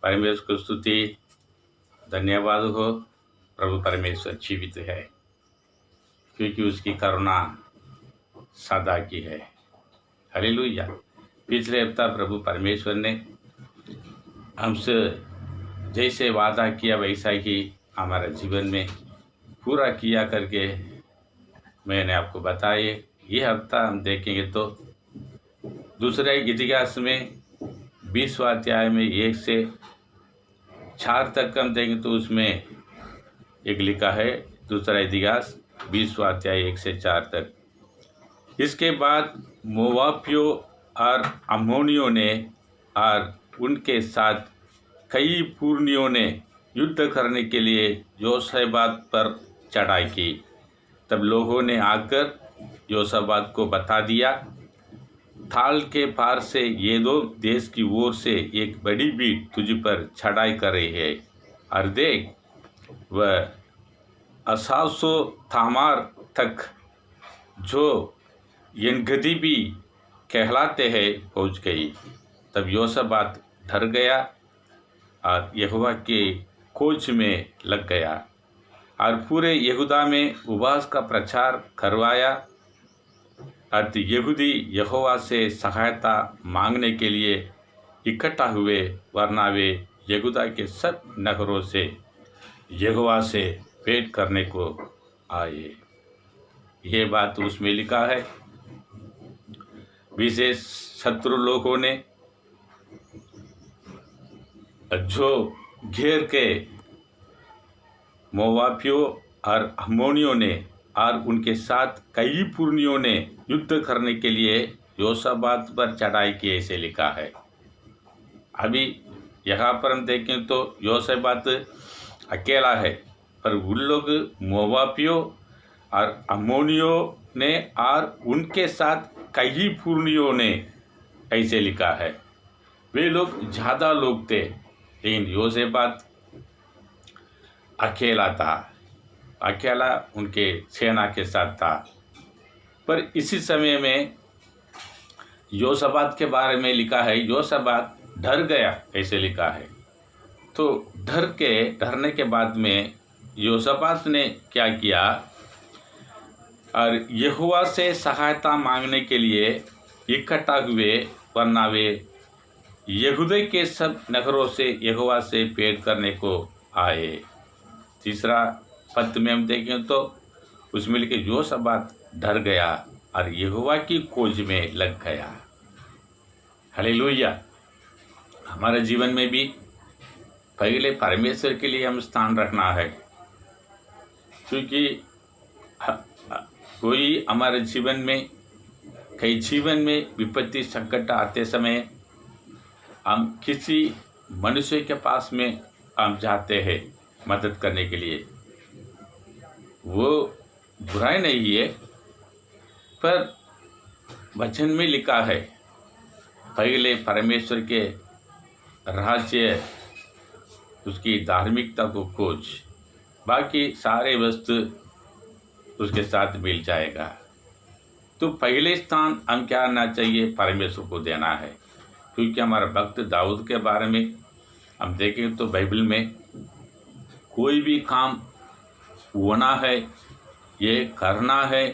परमेश्वर को स्तुति धन्यवाद हो। प्रभु परमेश्वर जीवित है क्योंकि उसकी करुणा सदा की है। हालेलुया। पिछले हफ्ता प्रभु परमेश्वर ने हमसे जैसे वादा किया वैसा ही हमारे जीवन में पूरा किया करके मैंने आपको बताया। ये हफ्ता हम देखेंगे तो दूसरे इतिहास में 20वां अध्याय में 1 से 4 तक हम देखेंगे तो उसमें एक लिखा है, दूसरा इतिहास 20वां अध्याय 1 से 4 तक। इसके बाद मोवाबियों और अम्मोनियों ने और उनके साथ कई पुरनियों ने युद्ध करने के लिए योसाबात पर चढ़ाई की। तब लोगों ने आकर योसाबात को बता दिया, थाल के पार से ये दो देश की ओर से एक बड़ी भीड़ तुझ पर चढ़ाई कर रही है, और देख वह असासो तामार तक जो यनगदी भी कहलाते हैं पहुँच गई। तब योसाबात डर गया और यहोवा के खोज में लग गया और पूरे यहूदा में उपवास का प्रचार करवाया। और यहूदी यहोवा से सहायता मांगने के लिए इकट्ठा हुए, वरना वे यहूदा के सब नगरों से यहोवा से भेंट करने को आए। ये बात उसमें लिखा है। विशेष शत्रु लोगों ने जो घेर के मोवाबियों और अम्मोनियों ने और उनके साथ कई पुरनियों ने युद्ध करने के लिए योसाबात पर चढ़ाई की, ऐसे लिखा है। अभी यहाँ पर हम देखें तो योसाबात अकेला है, पर उन लोग मोवाबियों और अम्मोनियों ने और उनके साथ कई पुरनियों ने, ऐसे लिखा है। वे लोग ज़्यादा लोग थे, लेकिन योसाबात अकेला था, अकेला उनके सेना के साथ था। पर इसी समय में योसाबात के बारे में लिखा है, योसाबात डर गया, ऐसे लिखा है। तो डरने के बाद में योसाबात ने क्या किया, और यहोवा से सहायता मांगने के लिए इकट्ठा हुए, वरना वे यहूदा के सब नगरों से यहोवा से भेंट करने को आए। तीसरा पद में हम देखें तो उसमें लिखे योसाबात डर गया और यहोवा की खोज में लग गया। हालेलुया। हमारे जीवन में भी पहले परमेश्वर के लिए हम स्थान रखना है, क्योंकि कोई हमारे जीवन में विपत्ति संकट आते समय हम किसी मनुष्य के पास में हम जाते हैं मदद करने के लिए। वो बुराई नहीं है, पर वचन में लिखा है पहले परमेश्वर के राज्य, उसकी धार्मिकता को खोज, बाकी सारे वस्तु उसके साथ मिल जाएगा। तो पहले स्थान हम क्या करना चाहिए, परमेश्वर को देना है। क्योंकि हमारा भक्त दाऊद के बारे में हम देखें तो बाइबल में कोई भी काम होना है, ये करना है,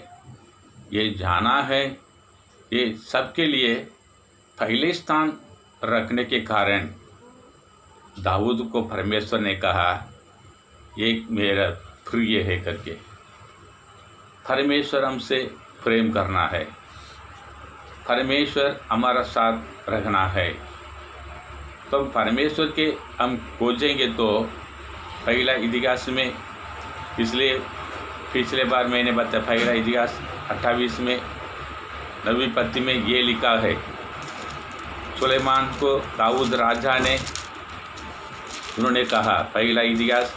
ये जाना है, ये सबके लिए पहले स्थान रखने के कारण दाऊद को परमेश्वर ने कहा, ये मेरा प्रिय है करके। परमेश्वर हमसे प्रेम करना है, परमेश्वर हमारा साथ रखना है। तो परमेश्वर के हम खोजेंगे तो पहला इतिहास में, इसलिए पिछले बार मैंने बताया, पहला इतिहास 28 में 9वीं पद में ये लिखा है, सुलेमान को दाऊद राजा ने उन्होंने कहा, पहला इतिहास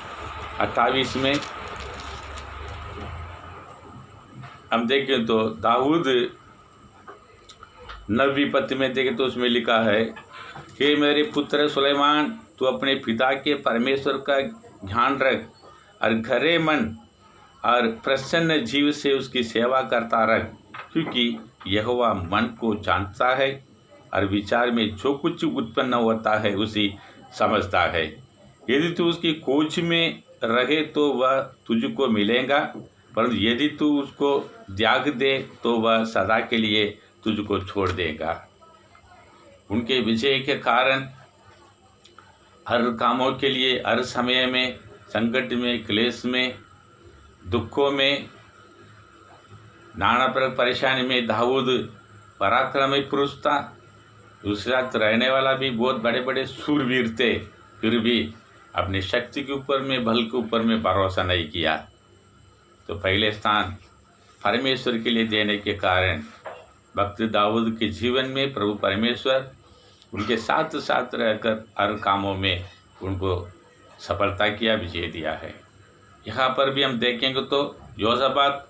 28 में हम देखें तो दाऊद 9वीं पद में देखें तो उसमें लिखा है, हे मेरे पुत्र सुलेमान, तू अपने पिता के परमेश्वर का ध्यान रख और खरे मन और प्रसन्न जीव से उसकी सेवा करता रह, क्योंकि यहोवा मन को जानता है और विचार में जो कुछ उत्पन्न होता है उसी समझता है। यदि तू उसकी खोज में रहे तो वह तुझको मिलेगा, परंतु यदि तू उसको त्याग दे तो वह सदा के लिए तुझको छोड़ देगा। उनके विजय के कारण हर कामों के लिए, हर समय में, संकट में, क्लेश में, दुखों में, नाना प्रकार परेशानी में दाऊद पराक्रमी पुरुष था। उसके साथ रहने वाला भी बहुत बड़े बड़े शूरवीर थे, फिर भी अपनी शक्ति के ऊपर में, बल के ऊपर में भरोसा नहीं किया। तो पहले स्थान परमेश्वर के लिए देने के कारण भक्त दाऊद के जीवन में प्रभु परमेश्वर उनके साथ साथ रहकर हर कामों में उनको सफलता किया, विजय दिया है। यहाँ पर भी हम देखेंगे तो योसापात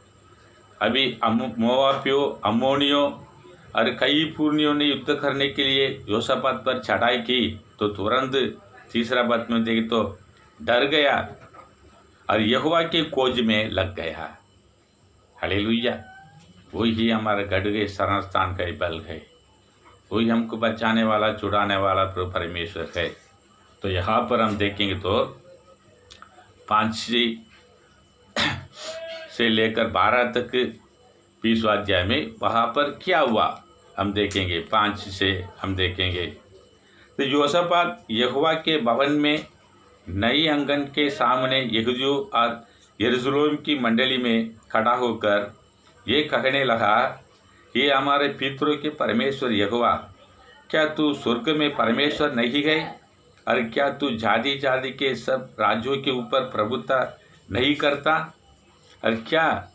अभी मोआबियों, अम्मोनियों और कई पुरनियों ने युद्ध करने के लिए योसापात पर चढ़ाई की, तो तुरंत तीसरा बात में देखें तो डर गया और यहोवा की खोज में लग गया। हालेलुया। वही हमारा गढ़ के शरण स्थान का बल है, वही हमको बचाने वाला, छुड़ाने वाला प्रभु परमेश्वर है। तो यहाँ पर हम देखेंगे तो 5 से लेकर 12 तक 20वां अध्याय में वहाँ पर क्या हुआ हम देखेंगे। 5 से हम देखेंगे तो योसापात यहोवा के भवन में नई आंगन के सामने यहूदियों और यरूशलेम की मंडली में खड़ा होकर ये कहने लगा, ये हमारे पितरों के परमेश्वर यहोवा, क्या तू स्वर्ग में परमेश्वर नहीं है? और क्या तू जाति जाति के सब राज्यों के ऊपर प्रभुता नहीं करता? और क्या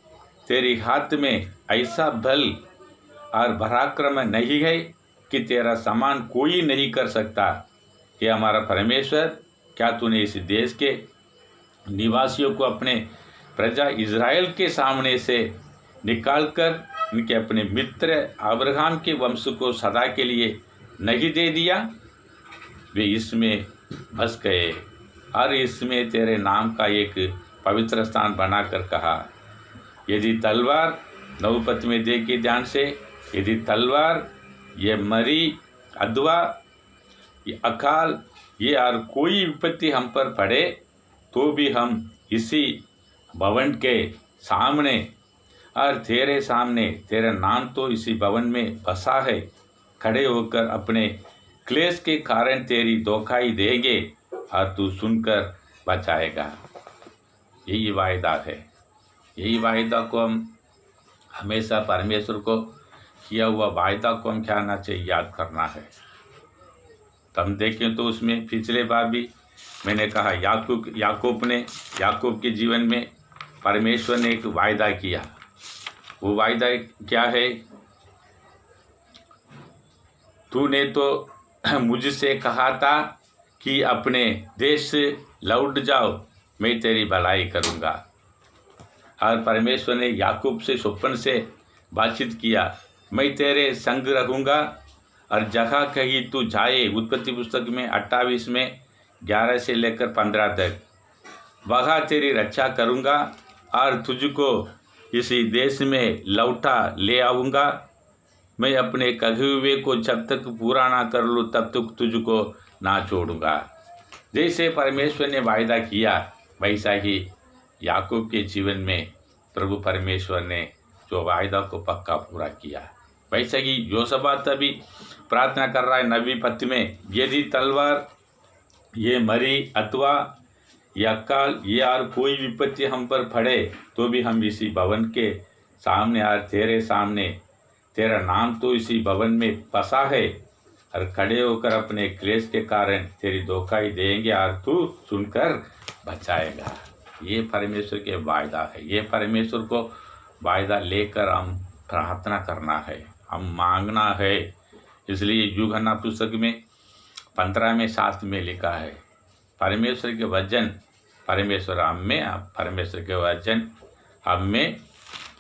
तेरी हाथ में ऐसा बल और पराक्रम नहीं है कि तेरा समान कोई नहीं कर सकता? ये हमारा परमेश्वर, क्या तूने इस देश के निवासियों को अपने प्रजा इज़राइल के सामने से निकालकर उनके अपने मित्र अब्राहम के वंश को सदा के लिए नहीं दे दिया? वे इसमें बस गए और इसमें तेरे नाम का एक पवित्र स्थान बनाकर कहा, यदि तलवार 9 पद में देखिए ध्यान से, यदि तलवार, ये मरी, अथवा ये अकाल, ये और कोई विपत्ति हम पर पड़े तो भी हम इसी भवन के सामने और तेरे सामने, तेरा नाम तो इसी भवन में बसा है, खड़े होकर अपने क्लेश के कारण तेरी दोखाई देंगे और तू सुनकर बचाएगा। यही वायदा है। यही वायदा को हम हमेशा परमेश्वर को किया हुआ वायदा को हम क्या करना चाहिए, याद करना है। तो हम देखें तो उसमें पिछले बार भी मैंने कहा याकूब के जीवन में परमेश्वर ने एक वायदा किया। वो वायदा क्या है? तूने तो मुझसे कहा था कि अपने देश से लौट जाओ, मैं तेरी भलाई करूँगा। और परमेश्वर ने याकूब से स्वप्न से बातचीत किया, मैं तेरे संग रहूँगा और जहाँ कहीं तू जाए, उत्पत्ति पुस्तक में 28 में 11 से लेकर 15 तक, वहाँ तेरी रक्षा करूँगा और तुझको इसी देश में लौटा ले आऊँगा। मैं अपने कहे हुए को जब तक पूरा ना कर लूँ तब तक तुझको ना छोड़ूंगा। जैसे परमेश्वर ने वायदा किया, वैसा ही याकूब के जीवन में प्रभु परमेश्वर ने जो वायदा को पक्का पूरा किया। वैसा ही योसापात भी प्रार्थना कर रहा है 9वीं पद में, यदि तलवार, ये मरी, अथवा ये अकाल, ये और कोई विपत्ति हम पर पड़े तो भी हम इसी भवन के सामने और तेरे सामने, तेरा नाम तो इसी भवन में बसा है, और खड़े होकर अपने क्लेश के कारण तेरी दोखाई देंगे और तू सुनकर बचाएगा। ये परमेश्वर के वायदा है। ये परमेश्वर को वायदा लेकर हम प्रार्थना करना है, हम मांगना है। इसलिए यूहन्ना पुस्तक में 15 में 7 में लिखा है, परमेश्वर के वचन परमेश्वर हम में, परमेश्वर के वचन हम में।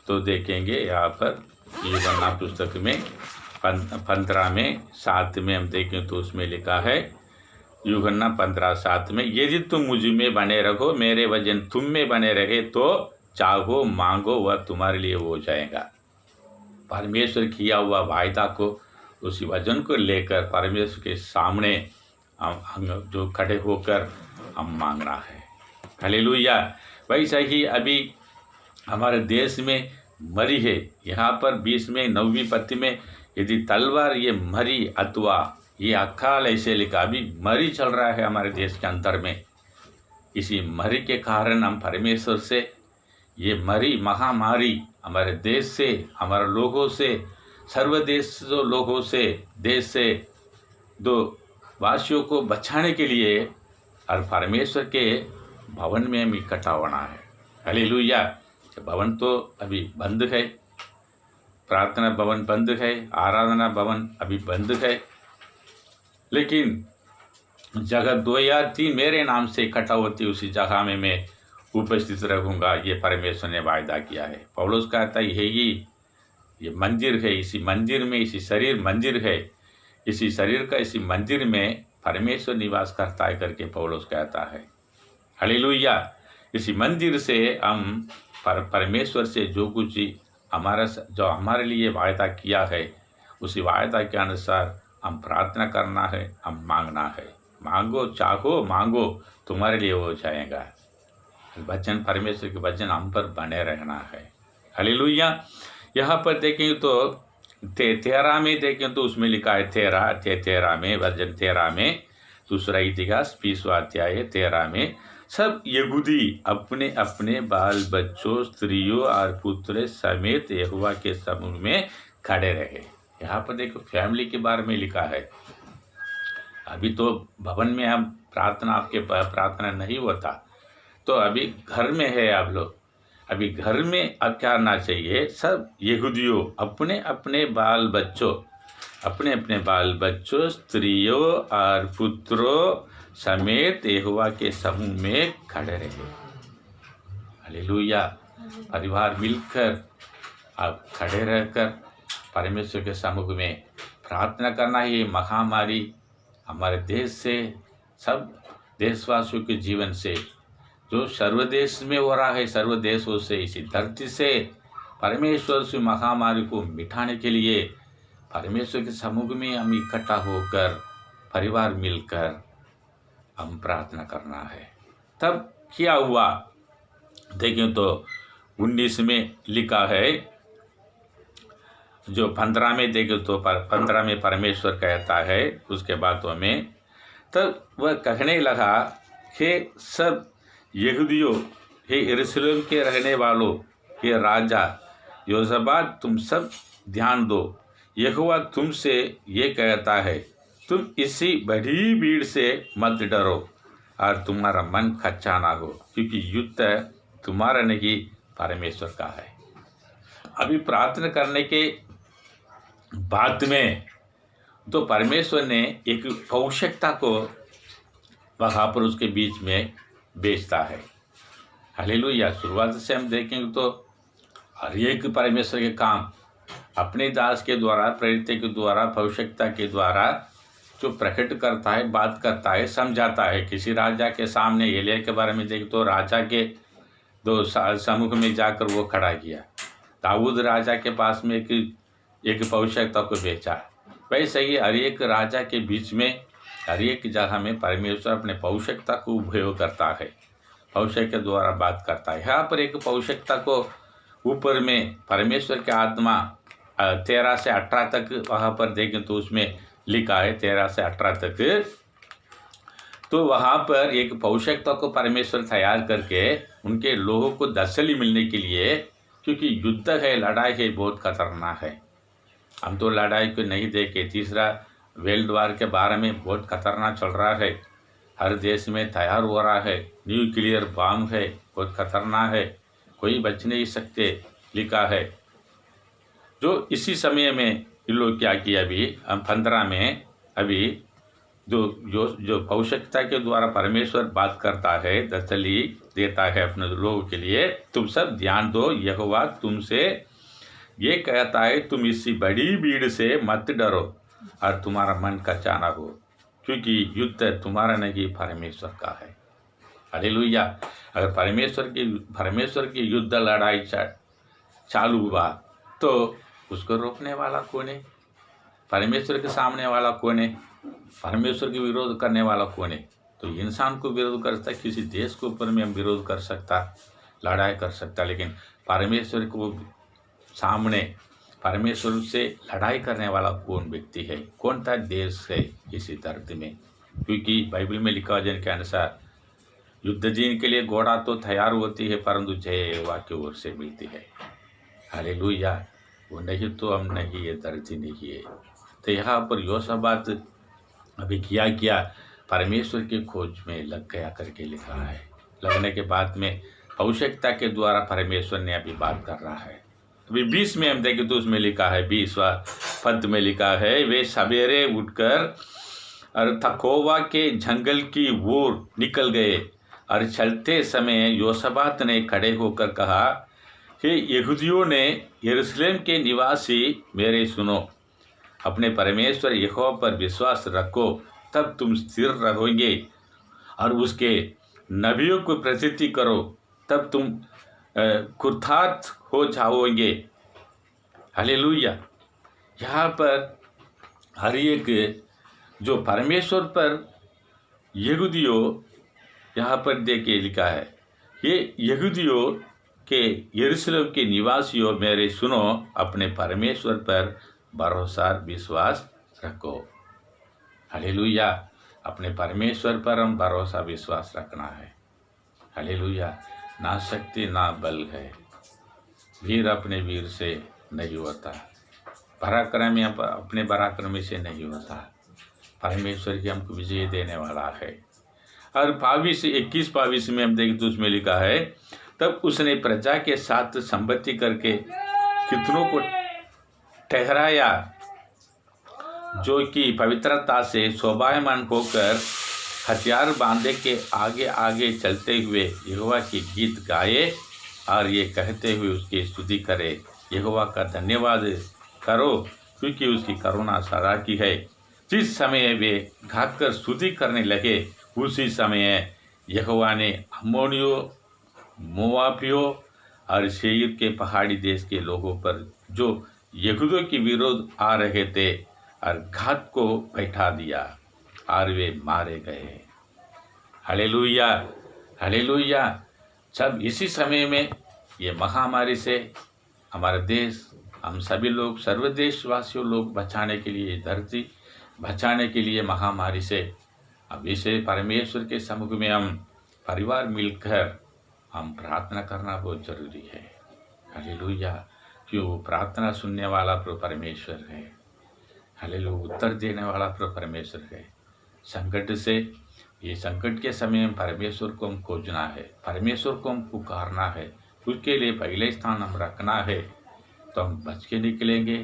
तो देखेंगे यहाँ पर यूहन्ना पुस्तक में 15 में 7 में हम देखें तो उसमें लिखा है, यूहन्ना 15:7 में, यदि तुम मुझ में बने रहो, मेरे वचन तुम में बने रहे, तो चाहो मांगो वह तुम्हारे लिए हो जाएगा। परमेश्वर किया हुआ वायदा को, उसी वचन को लेकर परमेश्वर के सामने हम जो खड़े होकर हम मांगना है। हालेलुया। वैसा ही अभी हमारे देश में मरी है, यहाँ पर 20 में 9वीं पत्ती में यदि तलवार ये मरी अथवा ये अकाल ऐसे लिखा, अभी मरी चल रहा है हमारे देश के अंदर में। इसी मरी के कारण हम परमेश्वर से ये मरी महामारी हमारे देश से, हमारे लोगों से, सर्वदेश लोगों से, देश से दो वासियों को बचाने के लिए और परमेश्वर के भवन में हम इकट्ठा होना है। हालेलुया। भवन तो अभी बंद है, प्रार्थना भवन बंद है, आराधना भवन अभी बंद है, लेकिन जगह 2 या 3 मेरे नाम से इकट्ठा होती उसी जगह में मैं उपस्थित रहूँगा, ये परमेश्वर ने वायदा किया है। पौलुस कहता है ये मंदिर है, इसी मंदिर में, इसी शरीर मंदिर है, इसी शरीर का इसी मंदिर में परमेश्वर निवास करता है करके पौलुस कहता है। हालेलुया। इसी मंदिर से हम परमेश्वर से जो कुछ जो हमारे लिए वायदा किया है उसी वायदा के अनुसार हम प्रार्थना करना है, हम मांगना है। मांगो, चाहो, मांगो, तुम्हारे लिए हो जाएगा। वचन, परमेश्वर के वचन हम पर बने रहना है। हालेलुया। यहाँ पर देखें तो 13 में देखें तो उसमें लिखा है 13 में, वचन 13 में, दूसरा इतिहास 20वां अध्याय 13 में, सब यहूदी अपने अपने बाल बच्चों, स्त्रियों और पुत्र समेत यहोवा के समूह में खड़े रहे। यहाँ पर देखो फैमिली के बारे में लिखा है। अभी तो भवन में हम प्रार्थना नहीं होता, तो अभी घर में है आप लोग। अभी घर में अब क्या करना चाहिए, सब यहूदियों अपने अपने बाल बच्चों, स्त्रियों और पुत्रों समेत यहोवा के समूह में खड़े रहे। हालेलुया। परिवार मिलकर आप खड़े रहकर परमेश्वर के समूह में प्रार्थना करना। ये महामारी हमारे देश से, सब देशवासियों के जीवन से, जो सर्वदेश में हो रहा है, सर्वदेशों से, इसी धरती से परमेश्वर से महामारी को मिटाने के लिए परमेश्वर के समूह में हम इकट्ठा होकर परिवार मिलकर हम प्रार्थना करना है। तब क्या हुआ देखें तो 19 में लिखा है, जो 15 में देखें तो 15 में परमेश्वर कहता है उसके बातों में, तब वह कहने लगा कि सब यहूदियों, हे यरूशलेम के रहने वालों, हे राजा योसाबाद, तुम सब ध्यान दो। यहोवा तुमसे ये कहता है, तुम इसी बड़ी भीड़ से मत डरो और तुम्हारा मन कच्चा ना हो, क्योंकि युद्ध तुम्हारा नहीं परमेश्वर का है। अभी प्रार्थना करने के बाद में तो परमेश्वर ने एक आवश्यकता को वहाँ पर उसके बीच में बेचता है। हालेलुया। शुरुआत से हम देखेंगे तो हर एक परमेश्वर के काम अपने दास के द्वारा, प्रेरित के द्वारा, आवश्यकता के द्वारा जो प्रकट करता है, बात करता है, समझाता है। किसी राजा के सामने एलिया के बारे में देख तो राजा के 2 समूह में जाकर वो खड़ा किया। दाऊद राजा के पास में एक आवश्यकता को बेचा। वैसे ही हर एक राजा के बीच में, हर एक जगह में परमेश्वर अपने आवश्यकता को उपयोग करता है, आवश्यक के द्वारा बात करता है। यहाँ पर एक आवश्यकता को ऊपर में परमेश्वर के आत्मा 13 से 18 तक वहाँ पर देखें तो उसमें लिखा है 13 से 18 तक, तो वहाँ पर एक आवश्यकता को परमेश्वर तैयार करके उनके लोगों को दसली मिलने के लिए, क्योंकि युद्ध है, लड़ाई है, बहुत खतरनाक है। हम तो लड़ाई को नहीं देखे, तीसरा वर्ल्ड वार के बारे में बहुत खतरनाक चल रहा है, हर देश में तैयार हो रहा है, न्यूक्लियर बम है, बहुत खतरनाक है, कोई बच नहीं सकते लिखा है। जो इसी समय में इन लोग क्या किया, अभी हम 15 में अभी जो आवश्यकता के द्वारा परमेश्वर बात करता है, दसली देता है अपने लोगों के लिए, तुम सब ध्यान दो, यहोवा तुमसे ये कहता है, तुम इसी बड़ी भीड़ से मत डरो और तुम्हारा मन कच्चा ना हो, क्योंकि युद्ध तुम्हारा नहीं परमेश्वर का है। हालेलुया। अगर परमेश्वर की युद्ध लड़ाई चालू हुआ तो उसको रोकने वाला कौन है? परमेश्वर के सामने वाला कौन है? परमेश्वर के विरोध करने वाला कौन है? तो इंसान को विरोध कर सकता, किसी देश के ऊपर में हम विरोध कर सकता, लड़ाई कर सकता, लेकिन परमेश्वर को सामने परमेश्वर से लड़ाई करने वाला कौन व्यक्ति है, कौन सा देश है इसी धरती में? क्योंकि बाइबल में लिखा वचन के अनुसार युद्ध जीतने के लिए घोड़ा तो तैयार होती है, परंतु जय यहोवा की ओर से मिलती है। हालेलुया। वो नहीं तो हम नहीं, ये धरती नहीं है। तो यहाँ पर योशाफात अभी क्या परमेश्वर की खोज में लग गया करके लिखा है। लगने के बाद में आवश्यकता के द्वारा परमेश्वर ने अभी बात कर रहा है। अभी 20 में हम देखें तो उसमें लिखा है, 20वां पद में लिखा है, वे सवेरे उठकर और तकोवा के जंगल की ओर निकल गए और चलते समय योशाफात ने खड़े होकर कहा, हे यहूदियों ने यरूशलेम के निवासी मेरे सुनो, अपने परमेश्वर यहोवा पर विश्वास रखो, तब तुम स्थिर रहोगे, और उसके नबियों को प्रसिद्धि करो, तब तुम कुर्तात हो जाओगे। हालेलुया। यहाँ पर हर एक जो परमेश्वर पर यहूदियों, यहाँ पर देखिए लिखा है, ये यहूदियों के यरूशलेम के निवासियों मेरे सुनो, अपने परमेश्वर पर भरोसा विश्वास रखो। हालेलुया। अपने परमेश्वर पर हम भरोसा विश्वास रखना है। हालेलुया। ना शक्ति ना बल है, वीर अपने वीर से नहीं होता, पराक्रमी अपने पराक्रमी से नहीं होता। परमेश्वर की हमको विजय देने वाला है। और 21-22 में हम देखें तो उसमें लिखा है, तब उसने प्रजा के साथ संपत्ति करके कितनों को ठहराया, जो कि पवित्रता से शोभायमान होकर हथियार बांधे के आगे आगे चलते हुए यहोवा की गीत गाए और ये कहते हुए उसकी स्तुति करे, यहोवा का धन्यवाद करो क्योंकि उसकी करुणा सदा की है। जिस समय वे गाकर स्तुति करने लगे, उसी समय यहोवा ने अम्मोनियों, मोआबियों और सेईर के पहाड़ी देश के लोगों पर जो यहूदियों के विरोध आ रहे थे और घात को बैठा दिया और वे मारे गए। Hallelujah, hallelujah. जब इसी समय में ये महामारी से हमारा देश, हम सभी लोग, सर्वदेशवासियों लोग बचाने के लिए, धरती बचाने के लिए महामारी से, अब इसे परमेश्वर के सम्मुख में हम परिवार मिलकर हम प्रार्थना करना बहुत जरूरी है। हालेलुया। क्यों? प्रार्थना सुनने वाला प्रभु परमेश्वर है। हालेलुया। उत्तर देने वाला प्रभु परमेश्वर है। संकट से, ये संकट के समय में परमेश्वर को हम खोजना है, परमेश्वर को हम पुकारना है, उसके लिए पहले स्थान हम रखना है, तो हम बच के निकलेंगे,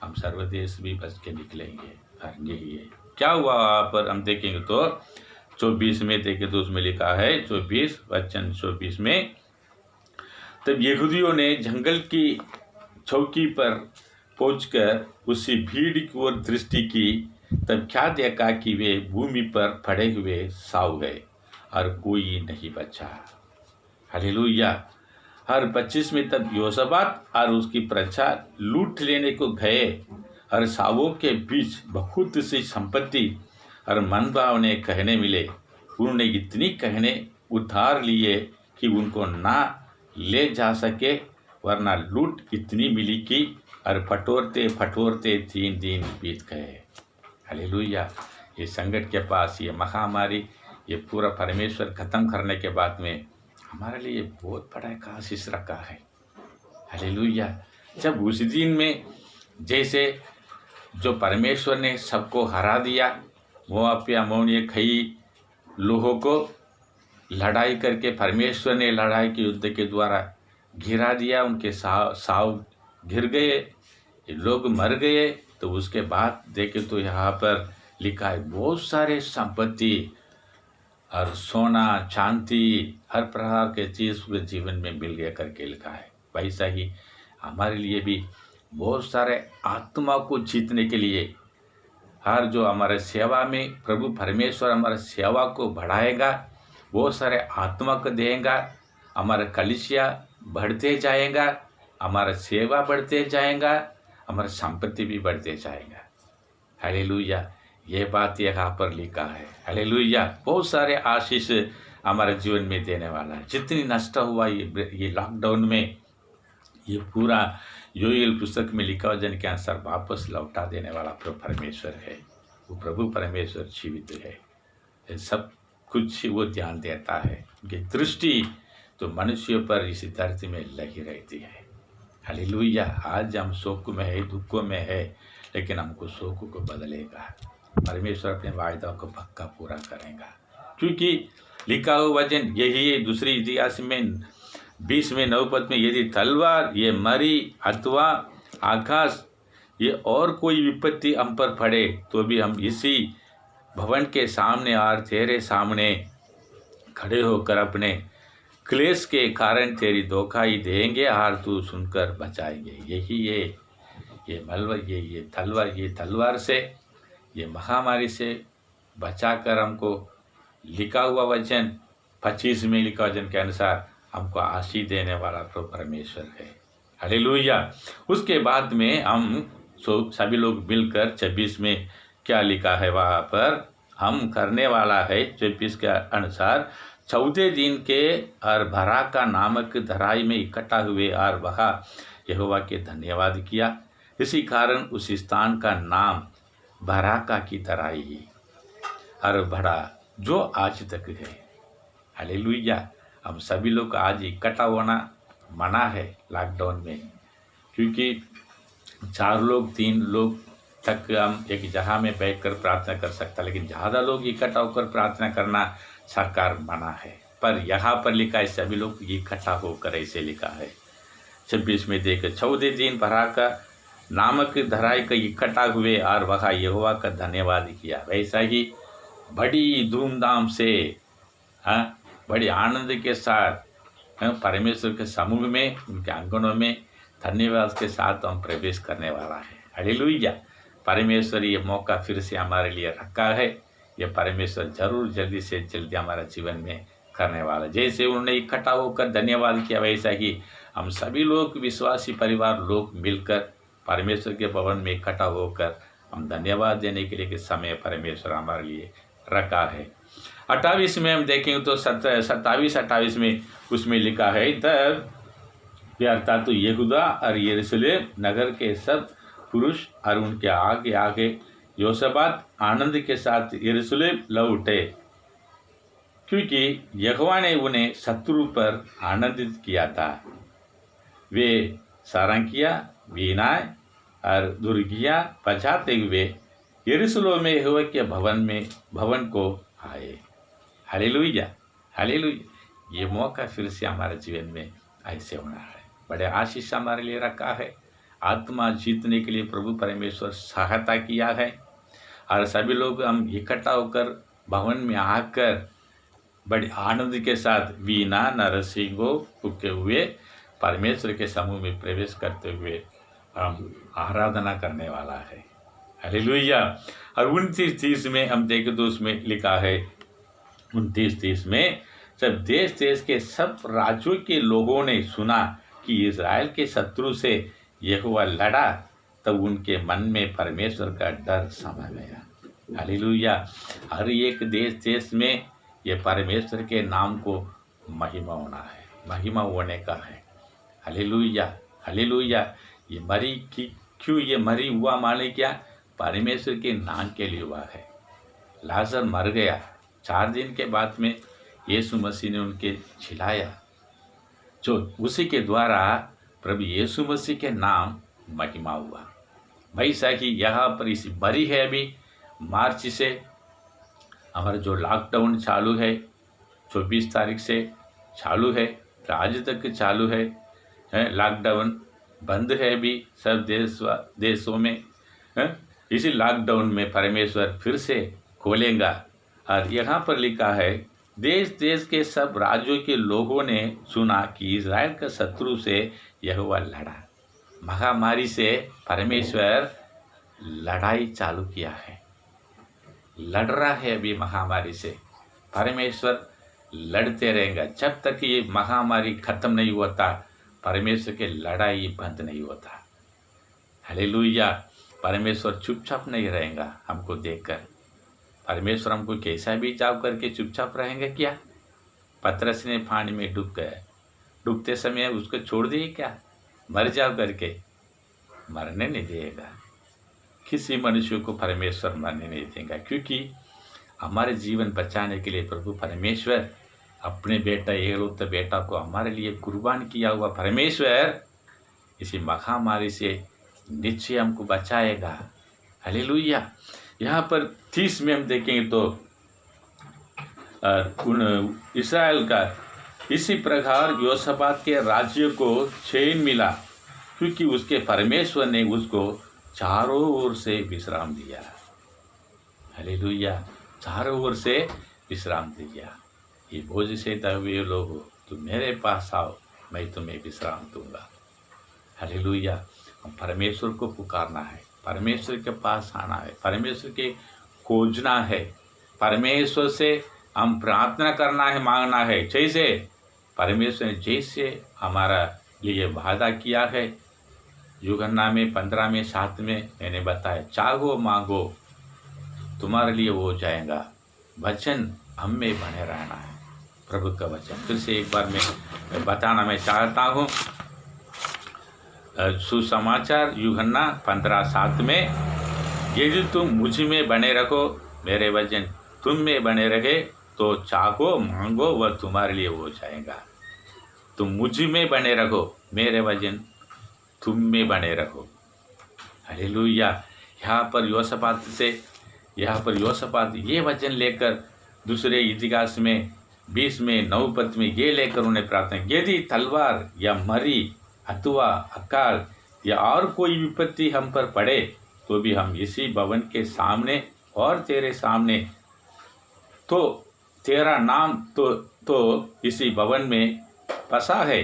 हम सर्वदेश भी बच के निकलेंगे। यही है। क्या हुआ वहाँ पर हम देखेंगे तो 24 में देखें तो उसमें लिखा है, 24 में, तब यहूदियों ने जंगल की चौकी पर पहुंचकर उसी भीड़ की ओर दृष्टि की, तब क्या देखा कि वे भूमि पर पड़े हुए साव गए और कोई नहीं बचा। हालेलुया। और 25 में, तब योशाफात और उसकी प्रजा लूट लेने को गए और सावों के बीच बहुत सी संपत्ति और मनभावने कहने मिले। उन्होंने इतनी कहने उधार लिए कि उनको ना ले जा सके, वरना लूट इतनी मिली कि और फटोरते फटोरते 3 दिन बीत गए। हालेलुया। ये संकट के पास, ये महामारी, ये पूरा परमेश्वर खत्म करने के बाद में हमारे लिए बहुत बड़ा एक आशीष रखा है। हालेलुया। जब उस दिन में जैसे जो परमेश्वर ने सबको हरा दिया, मोआब अम्मोनियों कई लोगों को लड़ाई करके परमेश्वर ने लड़ाई के युद्ध के द्वारा गिरा दिया, उनके साव गिर गए, लोग मर गए। तो उसके बाद देखें तो यहाँ पर लिखा है, बहुत सारे संपत्ति और सोना चांदी हर प्रकार के चीज़ पूरे जीवन में मिल गया करके लिखा है। वैसा ही हमारे लिए भी बहुत सारे आत्मा को जीतने के लिए, हर जो हमारे सेवा में प्रभु परमेश्वर हमारे सेवा को बढ़ाएगा, बहुत सारे आत्मा को देगा, हमारा कलिसिया बढ़ते जाएगा, हमारा सेवा बढ़ते जाएगा, हमारा संपत्ति भी बढ़ते जाएगा। हालेलुया। ये बात यहाँ पर लिखा है। हालेलुया। बहुत सारे आशीष हमारे जीवन में देने वाला है। जितनी नष्ट हुआ ये लॉकडाउन में, ये पूरा योएल पुस्तक में लिखा वचन के अनुसार वापस लौटा देने वाला प्रभु परमेश्वर है। वो प्रभु परमेश्वर जीवित है। ये सब कुछ वो ध्यान देता है। उनकी दृष्टि तो मनुष्यों पर इस धरती में लगी रहती है। हालेलुया। आज हम शोक में है, दुखों में है, लेकिन हमको शोक को बदलेगा। परमेश्वर अपने वायदा को पक्का पूरा करेगा, क्योंकि लिखा हुआ वचन यही है। दूसरी इतिहास में 20 में 9 पद में, यदि तलवार ये मरी अथवा आकाश ये और कोई विपत्ति हम पर पड़े तो भी हम इसी भवन के सामने और तेरे सामने खड़े होकर अपने क्लेश के कारण तेरी धोखाई देंगे और तू सुनकर बचाएंगे। यही ये मलवर ये तलवार से, ये महामारी से बचाकर हमको लिखा हुआ वचन 25 में लिखा वचन के अनुसार हमको आशीष देने वाला तो परमेश्वर है। हालेलुया। उसके बाद में हम सभी लोग मिलकर 26 में क्या लिखा है वहाँ पर हम करने वाला है। 26 के अनुसार 14 दिन के और बराका नामक धराई में इकट्ठा हुए और वहाँ यहोवा के धन्यवाद किया। इसी कारण उस स्थान का नाम बराका की धराई और बड़ा जो आज तक है। हालेलुया। हम सभी लोग आज इकट्ठा होना मना है लॉकडाउन में, क्योंकि 4 लोग 3 लोग तक हम एक जगह में बैठकर प्रार्थना कर सकता, लेकिन ज़्यादा लोग इकट्ठा होकर प्रार्थना करना सरकार मना है। पर यहाँ पर लिखा है सभी लोग इकट्ठा होकर, ऐसे लिखा है। 26 में देख 14 दिन बराका नामक धराई का इकट्ठा हुए और वहाँ यहोवा का धन्यवाद किया। वैसा ही बड़ी धूमधाम से, बड़ी आनंद के साथ परमेश्वर के समूह में, उनके आंगनों में धन्यवाद के साथ हम प्रवेश करने वाला है। हालेलुया। परमेश्वर ये मौका फिर से हमारे लिए रखा है। ये परमेश्वर जरूर जल्दी से जल्दी हमारा जीवन में करने वाला। जैसे उन्होंने इकट्ठा होकर धन्यवाद किया, वैसा ही हम सभी लोग विश्वासी परिवार लोग मिलकर परमेश्वर के भवन में इकट्ठा होकर हम धन्यवाद देने के लिए कि समय परमेश्वर हमारे लिए रखा है। 28 में हम देखेंगे तो 27-28 में उसमें लिखा है, तब अर्थात तो यहूदा और यरूशलेम नगर के सब पुरुष और उनके आगे आगे योसाबात आनंद के साथ यरूशलेम लौटे, क्योंकि यहोवा ने उन्हें शत्रु पर आनंदित किया था। वे सारंगियाँ, वीणाएं और दुर्गियाँ बजाते हुए यरूशलेम में यहोवा के भवन को आए। हालेलुया। हालेलुया। ये मौका फिर से हमारे जीवन में ऐसे होना है। बड़े आशीष हमारे लिए रखा है। आत्मा जीतने के लिए प्रभु परमेश्वर सहायता किया है और सभी लोग हम इकट्ठा होकर भवन में आकर बड़े आनंद के साथ वीणा नरसिंगों फूके हुए परमेश्वर के समूह में प्रवेश करते हुए हम आराधना करने वाला है। हालेलुया। और 29-30 में हम देखें तो उसमें लिखा है, 29-30 में, जब देश देश के सब राज्यों के लोगों ने सुना कि इज़राइल के शत्रु से यहोवा लड़ा, तब उनके मन में परमेश्वर का डर समा गया। हालेलुया। हर एक देश देश में ये परमेश्वर के नाम को महिमा होना है, महिमा होने का है। हालेलुया। हालेलुया। ये मरी की क्यों ये मरी हुआ माने क्या? परमेश्वर के नाम के लिए हुआ है। लाजर मर गया, 4 दिन के बाद में यीशु मसीह ने उनके छिलाया, जो उसी के द्वारा प्रभु यीशु मसीह के नाम महिमा हुआ। वैसा ही यहाँ पर इसी मरी है। अभी मार्च से हमारा जो लॉकडाउन चालू है, 24 तारीख से चालू है, तो आज तक चालू है। लॉकडाउन बंद है अभी सब देशों में। इसी लॉकडाउन में परमेश्वर फिर से खोलेगा। और यहाँ पर लिखा है, देश देश के सब राज्यों के लोगों ने सुना कि इज़राइल का शत्रु से यहोवा लड़ा। महामारी से परमेश्वर लड़ाई चालू किया है, लड़ रहा है। अभी महामारी से परमेश्वर लड़ते रहेगा जब तक ये महामारी खत्म नहीं होता। परमेश्वर के लड़ाई बंद नहीं होता। हालेलुया। परमेश्वर चुपचाप नहीं रहेगा हमको देखकर। परमेश्वर हमको कैसा भी जाओ करके चुपचाप रहेंगे क्या? पतरस ने पानी में डूब गया, डूबते समय उसको छोड़ दिए क्या? मर जाओ करके? मरने नहीं देगा। किसी मनुष्य को परमेश्वर मरने नहीं देगा, क्योंकि हमारे जीवन बचाने के लिए प्रभु परमेश्वर अपने बेटा एकलौते बेटा को हमारे लिए कुर्बान किया हुआ परमेश्वर इसी महामारी से निश्चय हमको बचाएगा। हालेलुया। यहाँ पर 30 में हम देखेंगे तो इस्राएल का इसी प्रकार योसापात के राज्य को चैन मिला, क्योंकि उसके परमेश्वर ने उसको चारों ओर से विश्राम दिया। हालेलुया। चारों ओर से विश्राम दिया। ये बोझ से दबे हुए लोग, तुम मेरे पास आओ, मैं तुम्हें विश्राम दूंगा। हालेलुया। हम परमेश्वर को पुकारना है, परमेश्वर के पास आना है, परमेश्वर के खोजना है, परमेश्वर से हम प्रार्थना करना है, मांगना है। जैसे परमेश्वर ने जैसे हमारा लिए वादा किया है, यूहन्ना में 15 में 7 में मैंने बताया, चाहो मांगो तुम्हारे लिए हो जाएगा। वचन हम में बने रहना है, प्रभु का वचन। फिर से एक बार मैं बताना मैं चाहता हूँ, सुसमाचार यूहन्ना 15:7 में, यदि तुम मुझ में बने रखो, मेरे वचन तुम में बने रहे, तो चाहो मांगो वह तुम्हारे लिए हो जाएगा। तुम मुझ में बने रखो, मेरे वचन तुम में बने रखो। हालेलुया। यहाँ पर योसापात ये वचन लेकर दूसरे इतिहास में 20 में 9 पद में ये लेकर उन्हें प्रार्थना, यदि तलवार या मरी अथवा अकाल या और कोई विपत्ति हम पर पड़े, तो भी हम इसी भवन के सामने और तेरे सामने, तो तेरा नाम तो इसी भवन में बसा है,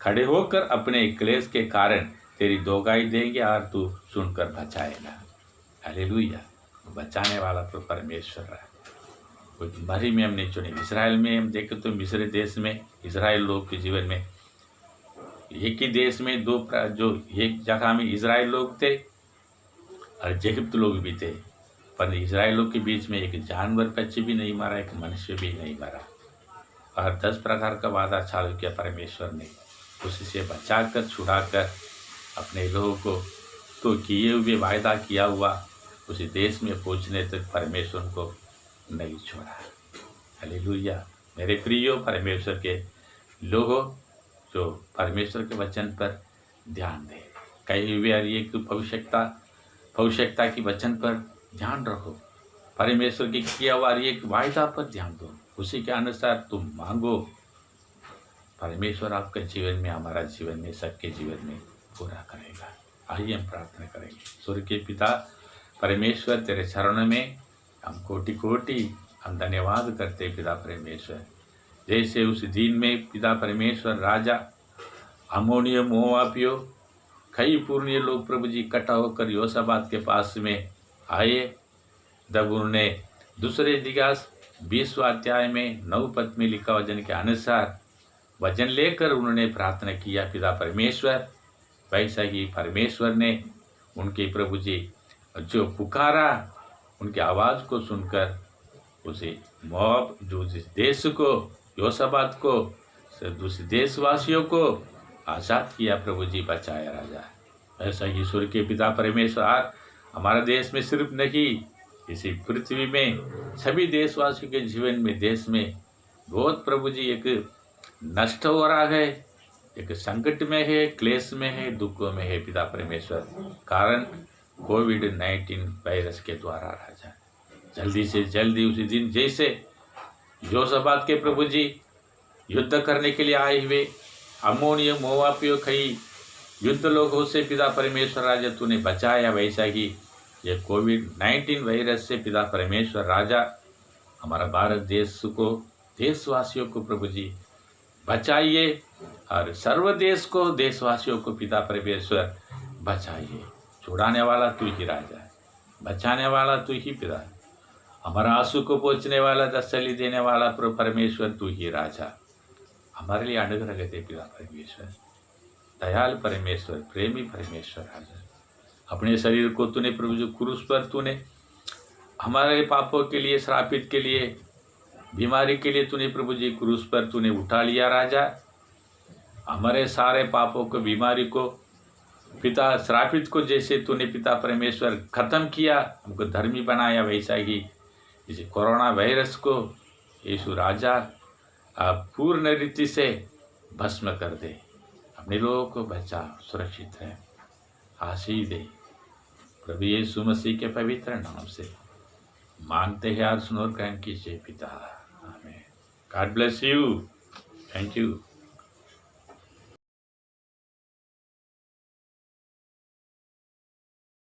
खड़े होकर अपने क्लेश के कारण तेरी दोगाई देंगे और तू सुनकर बचाएगा। हालेलुया। बचाने वाला तो परमेश्वर है। कोई मरी में हम नहीं चुने। इजराइल में हम देखें तो मिस्र देश में इजराइल लोग के जीवन में एक ही देश में जो एक जगह में इजराइल लोग थे और इजिप्ट लोग भी थे, पर इजराइल लोग के बीच में एक जानवर पक्षी भी नहीं मरा, एक मनुष्य भी नहीं मरा। और 10 प्रकार का वादा चालू किया परमेश्वर ने, उसी से बचाकर छुड़ाकर अपने लोगों को तो किए हुए वायदा किया हुआ उसी देश में पहुँचने तक परमेश्वर को नहीं छोड़ा। हालेलुया। मेरे प्रियो परमेश्वर के लोगों, जो परमेश्वर के वचन पर ध्यान दें, कई हुए एक भविष्यता की वचन पर ध्यान रखो, परमेश्वर की किया हुआ एक वायदा पर ध्यान दो, उसी के अनुसार तुम मांगो। परमेश्वर आपके जीवन में, हमारा जीवन में, सबके जीवन में पूरा करेगा। आइए हम प्रार्थना करेंगे। स्वर्ग के पिता परमेश्वर, तेरे चरणों में हम कोटि कोटि हम धन्यवाद करते पिता परमेश्वर। जैसे उस दिन में पिता परमेश्वर राजा अम्मोनिय मोआबियों कई पूर्णीय लोग प्रभु जी इकट्ठा होकर योसापात के पास में आए, जब उन्होंने दूसरे इतिहास 20वां अध्याय में 9 पद में लिखा वचन के अनुसार वचन लेकर उन्होंने प्रार्थना किया पिता परमेश्वर, वैसा ही परमेश्वर ने उनके प्रभु जी जो पुकारा, उनकी आवाज़ को सुनकर उसे मोआब जो जिस देश को, योसापात को, दूसरे देशवासियों को आज़ाद किया, प्रभु जी बचाया राजा। ऐसा ही ईश्वर के पिता परमेश्वर हमारा देश में सिर्फ नहीं, इसी पृथ्वी में सभी देशवासियों के जीवन में, देश में बहुत प्रभु जी एक नष्ट हो रहा है, एक संकट में है, क्लेश में है, दुखों में है पिता परमेश्वर, कारण कोविड-19 वायरस के द्वारा राजा। जल्दी से जल्दी उसी दिन जैसे योसापात के प्रभु जी युद्ध करने के लिए आए हुए अम्मोनियों मोआबियों कई युद्ध लोगों से पिता परमेश्वर राजा तूने बचाया, वैसा ही ये कोविड-19 वायरस से पिता परमेश्वर राजा हमारा भारत देश को, देशवासियों को प्रभु जी बचाइए, और सर्व देश को, देशवासियों को पिता परमेश्वर बचाइए। छुड़ाने वाला तू ही राजा है, बचाने वाला तू ही पिता, हमारा आंसू को पोंछने वाला, तसल्ली देने वाला परमेश्वर तू ही राजा। हमारे लिए अनुग्रह दे पिता परमेश्वर, दयाल परमेश्वर, प्रेमी परमेश्वर राजा। अपने शरीर को तूने प्रभु जी क्रूस पर तूने हमारे पापों के लिए, श्रापित के लिए, बीमारी के लिए तूने प्रभु जी क्रूस पर तूने उठा लिया राजा। हमारे सारे पापों को, बीमारी को, पिता श्रापित को जैसे तूने पिता परमेश्वर खत्म किया, हमको धर्मी बनाया, वैसा ही इस कोरोना वायरस को यीशु राजा आप पूर्ण रीति से भस्म कर दे। अपने लोगों को बचा, सुरक्षित है, आशीष दे। प्रभु यीशु मसीह के पवित्र नाम से मांगते हैं और सुनोर कहें कीजिए पिता, आमीन। God bless you, thank you.